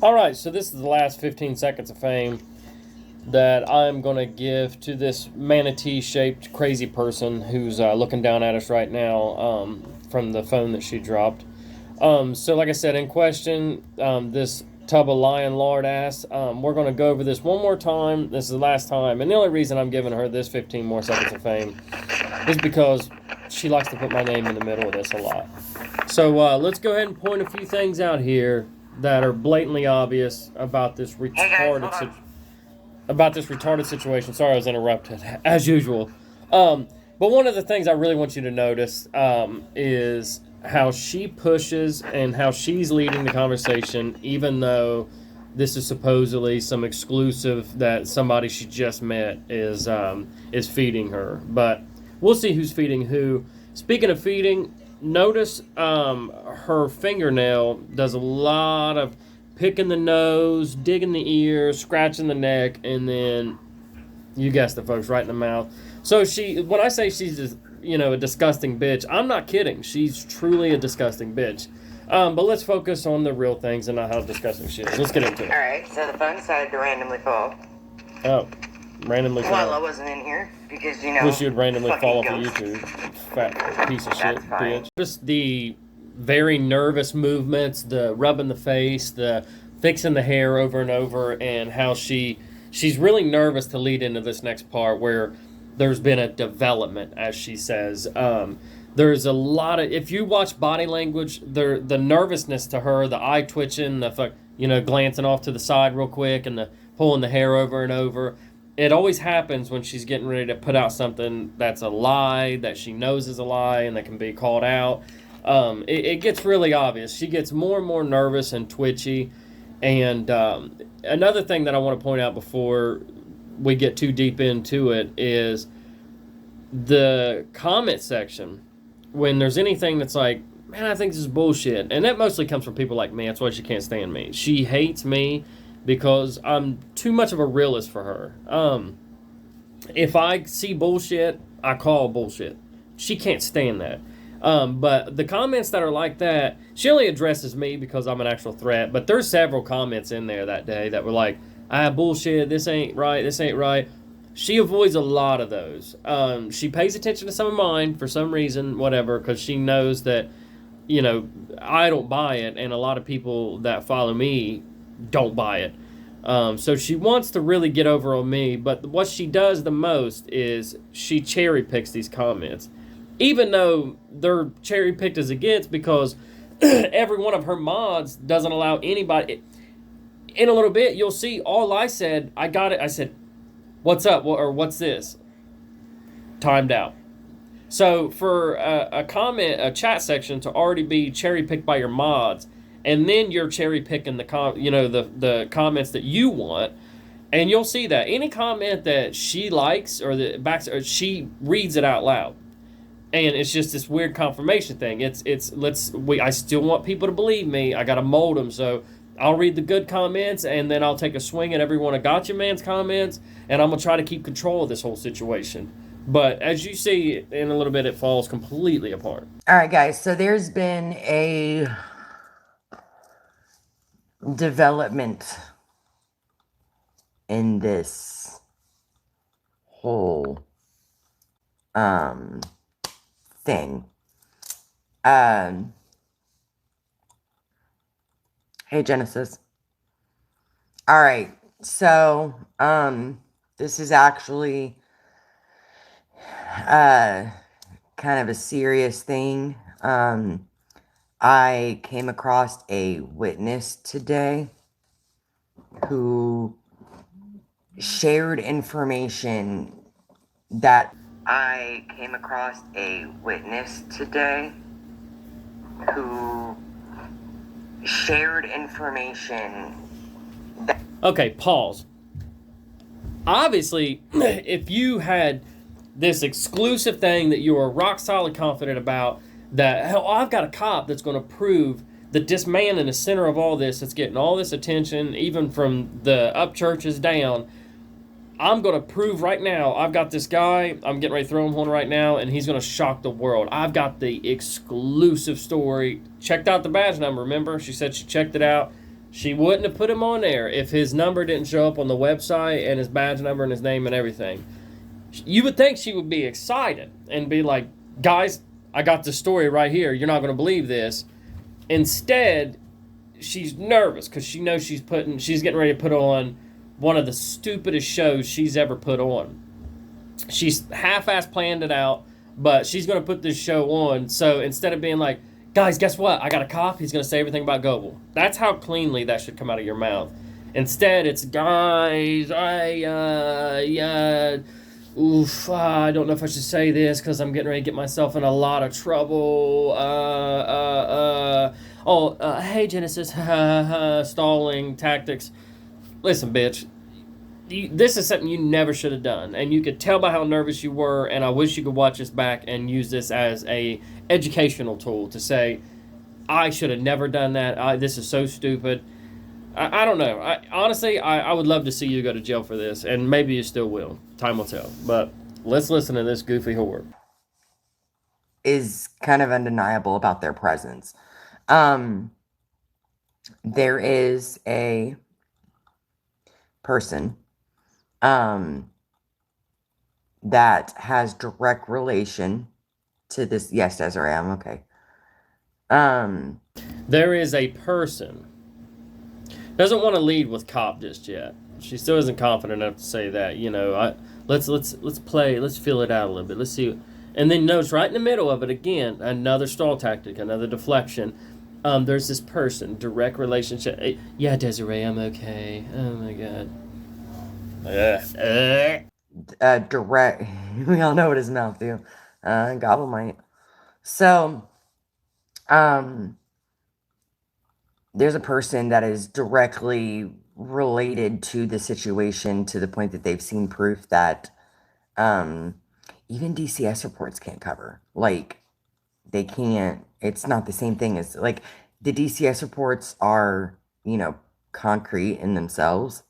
All right, so this is the last 15 seconds of fame that I'm going to give to this manatee-shaped crazy person who's looking down at us right now from the phone that she dropped. So like I said, in question, this tub of lion lard ass, we're going to go over this one more time. This is the last time. And the only reason I'm giving her this 15 more seconds of fame is because she likes to put my name in the middle of this a lot. So let's go ahead and point a few things out here that are blatantly obvious about this retarded situation. Sorry, I was interrupted as usual. But one of the things I really want you to notice is how she pushes and how she's leading the conversation, even though this is supposedly some exclusive that somebody she just met is feeding her. But we'll see who's feeding who. Speaking of feeding, notice her fingernail does a lot of picking the nose, digging the ear, scratching the neck, and then you guessed it, folks, right in the mouth. So when I say she's just, a disgusting bitch, I'm not kidding. She's truly a disgusting bitch. But let's focus on the real things and not how disgusting she is. Let's get into it. All right, so the phone decided to randomly fall. Oh, randomly fall. Well, I wasn't in here because, wish you'd randomly fall off of ghost. YouTube. Fat piece of shit, fine. bitch. Just the very nervous movements, the rubbing the face, the fixing the hair over and over, and how she's really nervous to lead into this next part where there's been a development, as she says. There's a lot of, if you watch body language, the nervousness to her, the eye twitching, the glancing off to the side real quick, and the pulling the hair over and over. It always happens when she's getting ready to put out something that's a lie, that she knows is a lie, and that can be called out. It gets really obvious. She gets more and more nervous and twitchy. And another thing that I want to point out before we get too deep into it is the comment section. When there's anything that's like, man, I think this is bullshit. And that mostly comes from people like me. That's why she can't stand me. She hates me because I'm too much of a realist for her. If I see bullshit, I call bullshit. She can't stand that. But the comments that are like that, she only addresses me because I'm an actual threat. But there's several comments in there that day that were like, bullshit, this ain't right. She avoids a lot of those. She pays attention to some of mine for some reason, whatever, because she knows that, I don't buy it, and a lot of people that follow me don't buy it. So she wants to really get over on me, but what she does the most is she cherry picks these comments. Even though they're cherry picked as it gets, because every one of her mods doesn't allow anybody. In a little bit, you'll see all I said, I got it. I said, what's up? Or what's this? Timed out. So for a chat section to already be cherry picked by your mods, and then you're cherry picking the comments that you want, and you'll see that any comment that she likes or she reads it out loud. And it's just this weird confirmation thing. I still want people to believe me. I got to mold them. So I'll read the good comments, and then I'll take a swing at every one of Gotcha Man's comments, and I'm going to try to keep control of this whole situation. But as you see in a little bit, it falls completely apart. All right, guys. So there's been a development in this whole thing. Hey, Genesis. All right, so this is actually kind of a serious thing. I came across a witness today who shared information that Okay, pause. Obviously, if you had this exclusive thing that you were rock solid confident about, that, hell, I've got a cop that's going to prove that this man in the center of all this, that's getting all this attention, even from the up churches down, I'm going to prove right now, I've got this guy, I'm getting ready to throw him one right now, and he's going to shock the world. I've got the exclusive story. Checked out the badge number, remember? She said she checked it out. She wouldn't have put him on there if his number didn't show up on the website and his badge number and his name and everything. You would think she would be excited and be like, guys, I got the story right here. You're not going to believe this. Instead, she's nervous because she knows she's getting ready to put on one of the stupidest shows she's ever put on. She's half-ass planned it out, but she's going to put this show on. So instead of being like, guys, guess what? I got a cop. He's going to say everything about Goebel. That's how cleanly that should come out of your mouth. Instead, it's, guys, I don't know if I should say this because I'm getting ready to get myself in a lot of trouble. Hey, Genesis, stalling tactics. Listen, bitch, this is something you never should have done, and you could tell by how nervous you were, and I wish you could watch this back and use this as a educational tool to say, I should have never done that. This is so stupid. I don't know. Honestly, I would love to see you go to jail for this, and maybe you still will. Time will tell. But let's listen to this goofy whore. Is kind of undeniable about their presence. There is a person that has direct relation to this. Yes, Desiree, I'm okay. There is a person. Doesn't want to lead with cop just yet. She still isn't confident enough to say that. You know, let's play. Let's feel it out a little bit. Let's see. And then notice right in the middle of it again, another stall tactic, another deflection. There's this person, direct relationship. Yeah, Desiree, I'm okay. Oh my god. Direct. We all know what his mouth do. Gobble might. So, there's a person that is directly related to the situation to the point that they've seen proof that even DCS reports can't cover. Like, they can't. It's not the same thing as, like, the DCS reports are, concrete in themselves,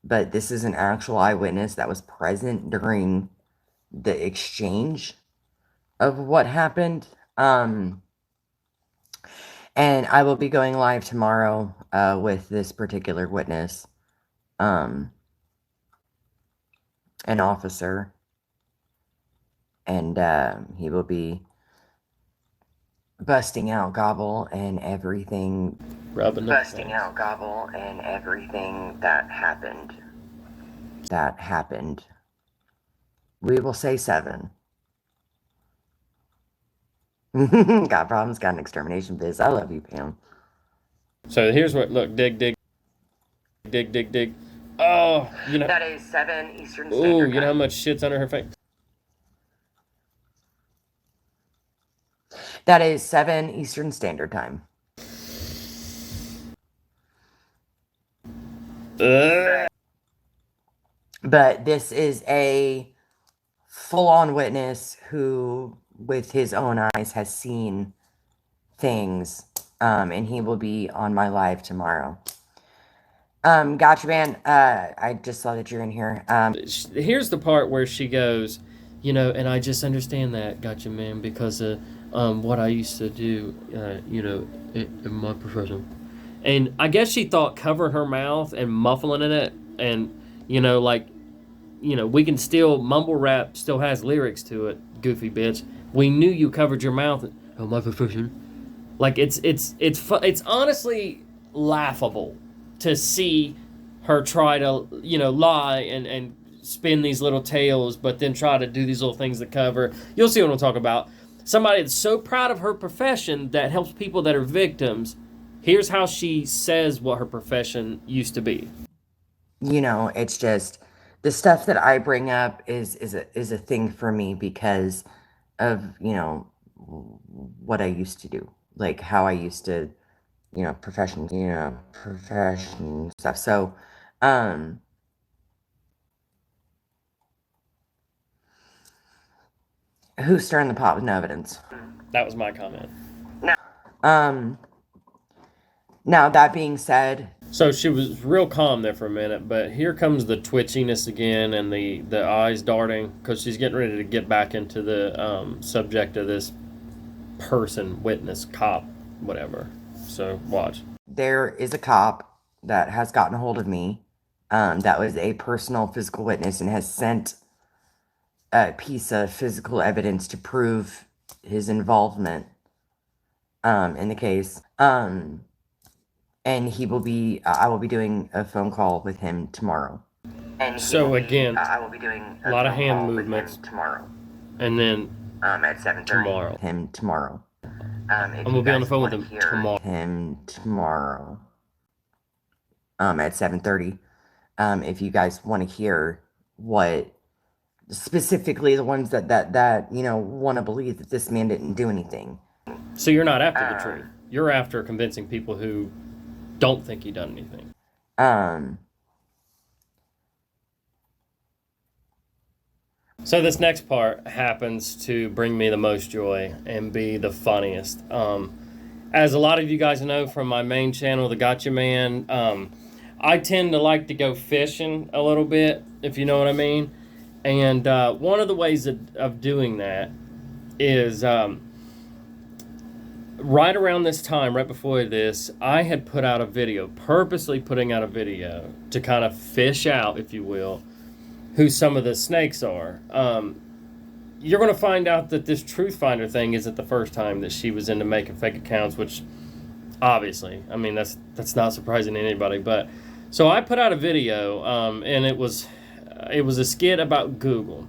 but this is an actual eyewitness that was present during the exchange of what happened. And I will be going live tomorrow with this particular witness, an officer, and he will be busting out Gobble and everything. Out Gobble and everything that happened. We will say 7. Got problems, got an extermination biz. I love you, Pam. So here's what, look, dig. Oh, that is 7 Eastern Standard Time. You know how much shit's under her face? That is 7 Eastern Standard Time. But this is a full-on witness who, with his own eyes, has seen things, and he will be on my live tomorrow. Gotcha, man. I just saw that you're in here. Here's the part where she goes, and I just understand that, gotcha, man, because of what I used to do, in my profession. And I guess she thought covering her mouth and muffling in it, and, we can still, mumble rap still has lyrics to it, goofy bitch. We knew you covered your mouth. Oh, my profession. Like, it's honestly laughable to see her try to, lie and spin these little tales, but then try to do these little things to cover. You'll see what I'm talking about. Somebody that's so proud of her profession that helps people that are victims. Here's how she says what her profession used to be. It's just the stuff that I bring up is a thing for me because of, what I used to do, like how I used to, profession stuff. So, who's stirring the pot with no evidence? That was my comment. Now that being said, so she was real calm there for a minute, but here comes the twitchiness again and the eyes darting because she's getting ready to get back into the subject of this person, witness, cop, whatever. So watch. There is a cop that has gotten a hold of me, that was a personal physical witness and has sent a piece of physical evidence to prove his involvement in the case. And I will be doing a phone call with him tomorrow. So again, I will be doing a lot of hand movements tomorrow. and then At 7:30 tomorrow. Him tomorrow. I'm gonna be on the phone with him tomorrow. Him tomorrow. At 7:30. If you guys want to hear what specifically the ones that want to believe that this man didn't do anything. So you're not after the truth. You're after convincing people who don't think he done anything. So this next part happens to bring me the most joy and be the funniest. As a lot of you guys know from my main channel, The Gotcha Man, I tend to like to go fishing a little bit, if you know what I mean. And one of the ways of doing that is right around this time, right before this, I had put out a video, purposely putting out a video to kind of fish out, if you will, who some of the snakes are. You're going to find out that this Truth Finder thing isn't the first time that she was into making fake accounts, which obviously, I mean, that's not surprising to anybody. But so I put out a video, and it was a skit about Google.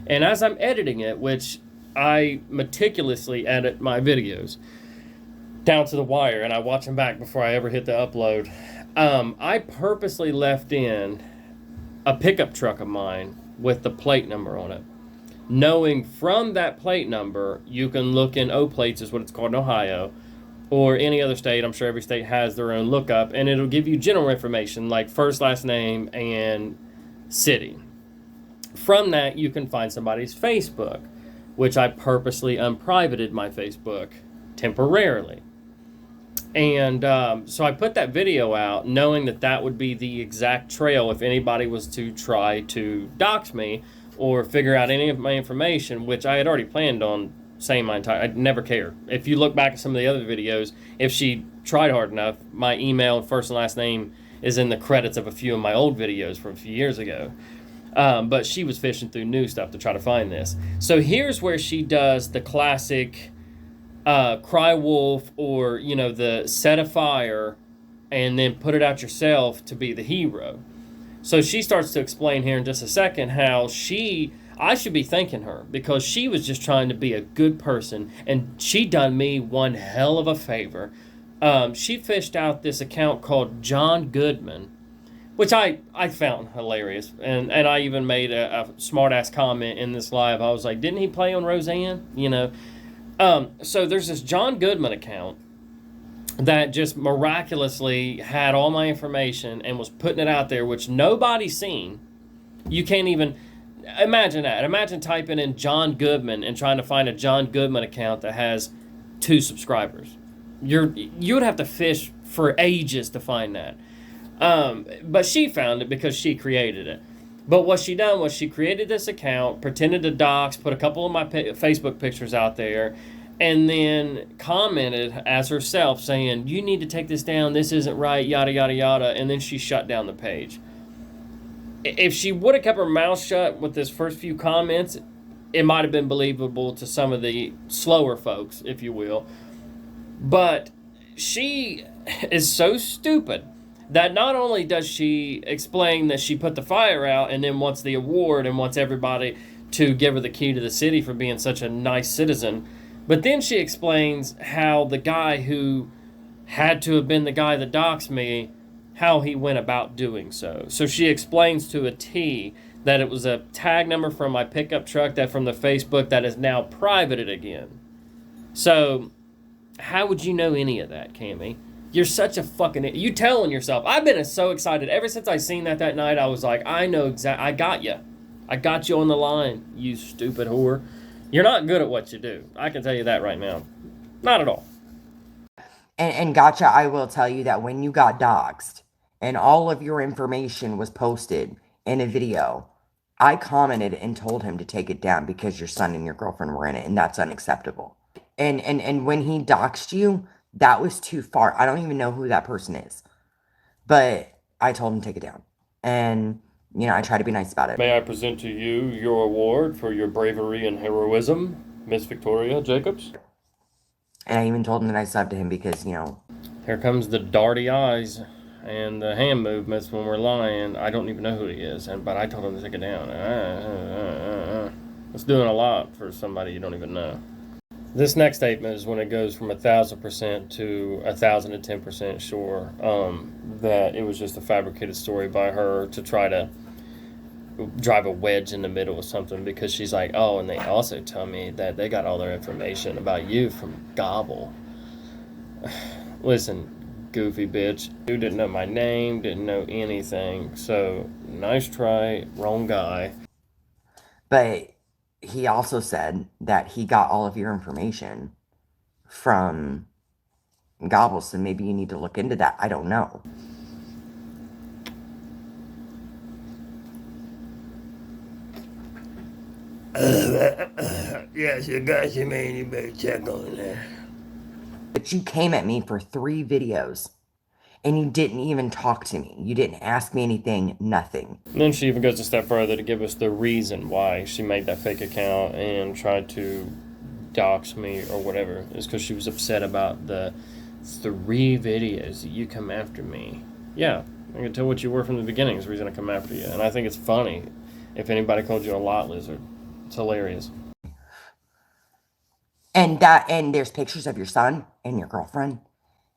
And as I'm editing it, which I meticulously edit my videos down to the wire, and I watch them back before I ever hit the upload, I purposely left in a pickup truck of mine with the plate number on it, knowing from that plate number you can look in O plates, is what it's called in Ohio, or any other state. I'm sure every state has their own lookup, and it'll give you general information like first, last name, and city. From that, you can find somebody's Facebook, which I purposely unprivated my Facebook temporarily. And so I put that video out knowing that would be the exact trail if anybody was to try to dox me or figure out any of my information, which I had already planned on saying my entire... I'd never care. If you look back at some of the other videos, if she tried hard enough, my email and first and last name is in the credits of a few of my old videos from a few years ago. But she was fishing through new stuff to try to find this. So here's where she does the classic cry wolf, or, the set a fire and then put it out yourself to be the hero. So she starts to explain here in just a second how I should be thanking her because she was just trying to be a good person, and she done me one hell of a favor. She fished out this account called John Goodman, which I found hilarious. And I even made a smart-ass comment in this live. I was like, didn't he play on Roseanne? So there's this John Goodman account that just miraculously had all my information and was putting it out there, which nobody's seen. You can't even imagine that. Imagine typing in John Goodman and trying to find a John Goodman account that has 2 subscribers. You would have to fish for ages to find that. But she found it because she created it. But what she done was she created this account, pretended to dox, put a couple of my Facebook pictures out there, and then commented as herself saying, you need to take this down, this isn't right, yada, yada, yada, and then she shut down the page. If she would have kept her mouth shut with this first few comments, it might have been believable to some of the slower folks, if you will. But she is so stupid that not only does she explain that she put the fire out and then wants the award and wants everybody to give her the key to the city for being such a nice citizen, but then she explains how the guy who had to have been the guy that doxed me, how he went about doing so. So she explains to a T that it was a tag number from my pickup truck that from the Facebook that is now privated again. So how would you know any of that, Cammie? You're such a fucking... You telling yourself. I've been so excited. Ever since I seen that night, I was like, I know exactly... I got you. I got you on the line, you stupid whore. You're not good at what you do. I can tell you that right now. Not at all. And gotcha, I will tell you that when you got doxxed and all of your information was posted in a video, I commented and told him to take it down because your son and your girlfriend were in it, and that's unacceptable. And when he doxed you, that was too far. I don't even know who that person is. But I told him to take it down. And, I try to be nice about it. May I present to you your award for your bravery and heroism, Miss Victoria Jacobs? And I even told him that I subbed to him because, Here comes the darty eyes and the hand movements when we're lying. I don't even know who he is, but I told him to take it down. It's doing a lot for somebody you don't even know. This next statement is when it goes from 1,000% to 1,010% sure that it was just a fabricated story by her to try to drive a wedge in the middle of something, because she's like, oh, and they also tell me that they got all their information about you from Gobble. Listen, goofy bitch, you didn't know my name, didn't know anything, so nice try, wrong guy. But he also said that he got all of your information from Gobble, so maybe you need to look into that. I don't know. Yes, you got you, man. You better check on that. But you came at me for 3 videos, and you didn't even talk to me. You didn't ask me anything, nothing. And then she even goes a step further to give us the reason why she made that fake account and tried to dox me or whatever. It's because she was upset about the 3 videos that you come after me. Yeah, I can tell what you were from the beginning is the reason I come after you. And I think it's funny if anybody called you a lot lizard. It's hilarious. And there's pictures of your son and your girlfriend.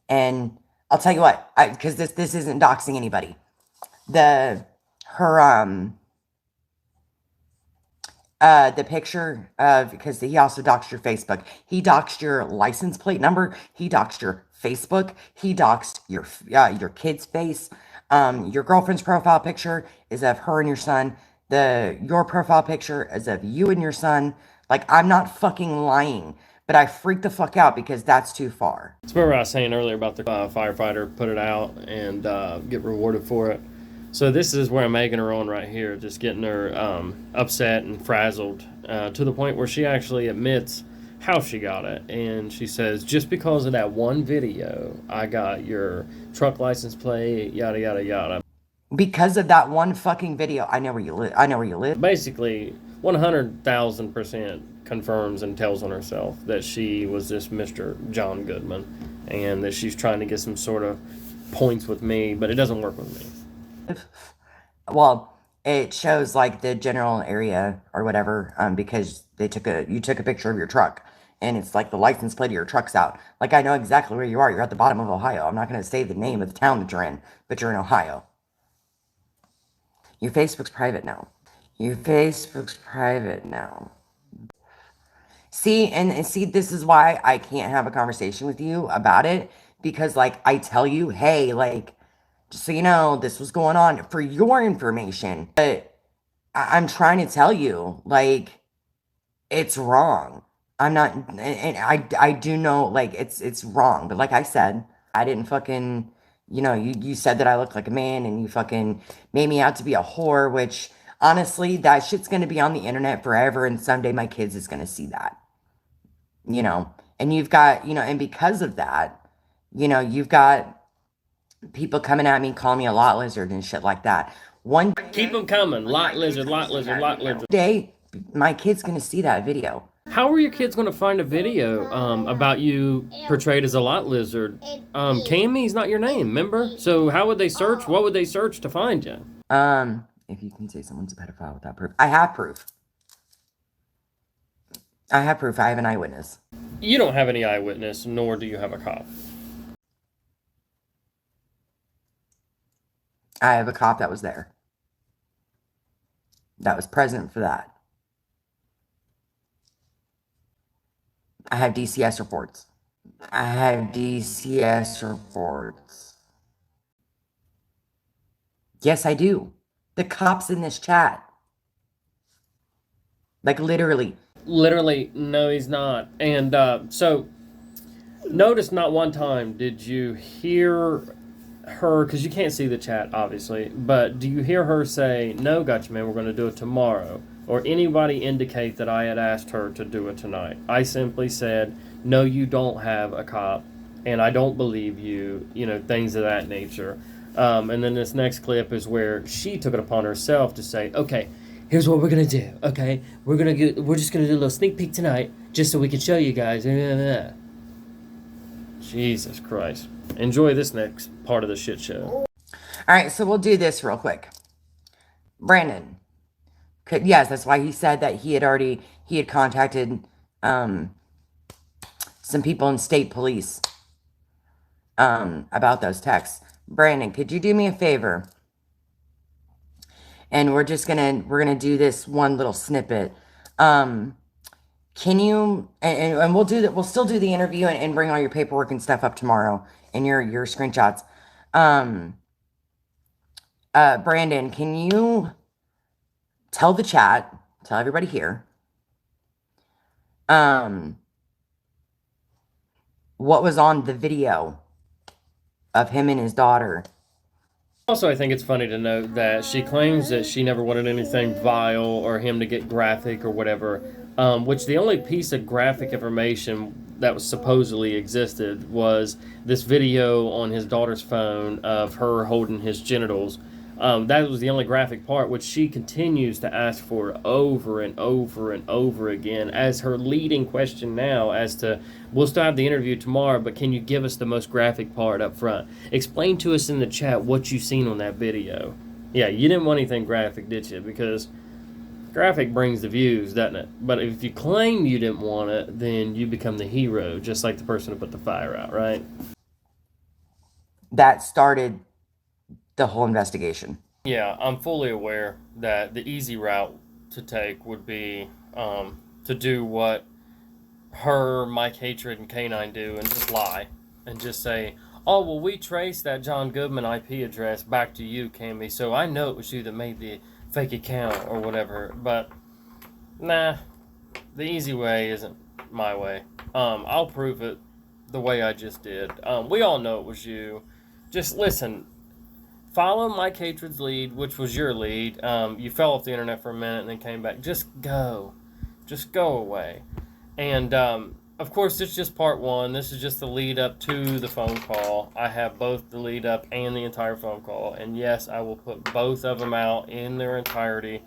And I'll tell you what, because this isn't doxing anybody. The picture of, because he also doxed your Facebook. He doxed your license plate number. He doxed your Facebook. He doxed your kid's face. Your girlfriend's profile picture is of her and your son. Your profile picture is of you and your son. Like, I'm not fucking lying, but I freaked the fuck out because that's too far. It's what I was saying earlier about the firefighter put it out and get rewarded for it. So this is where I'm egging her on right here, just getting her upset and frazzled to the point where she actually admits how she got it. And she says, just because of that one video, I got your truck license plate, yada, yada, yada. Because of that one fucking video, I know where you live. I know where you live. Basically, 100,000% confirms and tells on herself that she was this Mr. John Goodman and that she's trying to get some sort of points with me, but it doesn't work with me. Well, it shows like the general area or whatever, because you took a picture of your truck, and it's like the license plate of your truck's out. Like, I know exactly where you are. You're at the bottom of Ohio. I'm not going to say the name of the town that you're in, but you're in Ohio. Your Facebook's private now. Your Facebook's private now. See, and see, this is why I can't have a conversation with you about it, because, like, I tell you, hey, like, just so you know, this was going on for your information, but I'm trying to tell you, like, it's wrong. I'm not, and I do know, like, it's wrong, but like I said, I didn't fucking, you said that I look like a man, and you fucking made me out to be a whore, which, honestly, that shit's gonna be on the internet forever, and someday my kids is gonna see that. And you've got, and because of that, you've got people coming at me, calling me a lot lizard and shit like that. Keep them coming. Lot lizard, lot lizard, lot lizard. Day, my kid's gonna see that video. How are your kids going to find a video about you portrayed as a lot lizard? Cammie's not your name, remember? So how would they search? What would they search to find you? If you can say someone's a pedophile without proof. I have proof. I have proof. I have an eyewitness. You don't have any eyewitness, nor do you have a cop. I have a cop that was there. That was present for that. I have DCS reports. I have DCS reports. Yes, I do. The cop's in this chat. Like, literally. Literally, no, he's not. And so, notice not one time did you hear her, because you can't see the chat, obviously, but do you hear her say, no, gotcha, man, we're going to do it tomorrow? Or anybody indicate that I had asked her to do it tonight? I simply said, no, you don't have a cop, and I don't believe you, things of that nature. And then this next clip is where she took it upon herself to say, okay, here's what we're gonna do. Okay, we're just gonna do a little sneak peek tonight, just so we can show you guys. Jesus Christ! Enjoy this next part of the shit show. All right, so we'll do this real quick. Brandon, yes, that's why he said that he had contacted some people in state police about those texts. Brandon, could you do me a favor? And we're gonna do this one little snippet. Can you, and we'll do that, we'll still do the interview and bring all your paperwork and stuff up tomorrow and your screenshots. Brandon, can you tell the chat, tell everybody here, what was on the video of him and his daughter? Also, I think it's funny to note that she claims that she never wanted anything vile or him to get graphic or whatever, which the only piece of graphic information that was supposedly existed was this video on his daughter's phone of her holding his genitals. That was the only graphic part, which she continues to ask for over and over and over again as her leading question now as to, we'll still have the interview tomorrow, but can you give us the most graphic part up front? Explain to us in the chat what you've seen on that video. Yeah, you didn't want anything graphic, did you? Because graphic brings the views, doesn't it? But if you claim you didn't want it, then you become the hero, just like the person who put the fire out, right? That started the whole investigation. Yeah, I'm fully aware that the easy route to take would be to do what her, Mike Hatred, and K9 do and just lie and just say, oh, well, we traced that John Goodman IP address back to you, Cammie, so I know it was you that made the fake account or whatever. But, nah, the easy way isn't my way. I'll prove it the way I just did. We all know it was you. Just listen. Follow Mike Hatred's lead, which was your lead. You fell off the internet for a minute and then came back. Just go. Just go away. And, of course, this is just part one. This is just the lead up to the phone call. I have both the lead up and the entire phone call. And, yes, I will put both of them out in their entirety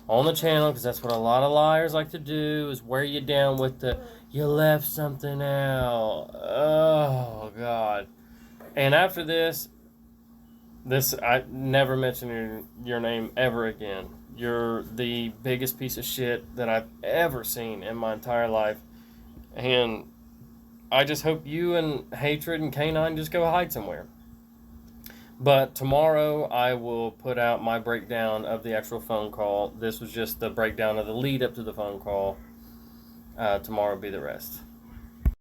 on the channel, because that's what a lot of liars like to do, is wear you down with the, you left something out. Oh, God. And after this, I never mention your name ever again. You're the biggest piece of shit that I've ever seen in my entire life. And I just hope you and Hatred and K9 just go hide somewhere. But tomorrow I will put out my breakdown of the actual phone call. This was just the breakdown of the lead up to the phone call. Tomorrow will be the rest.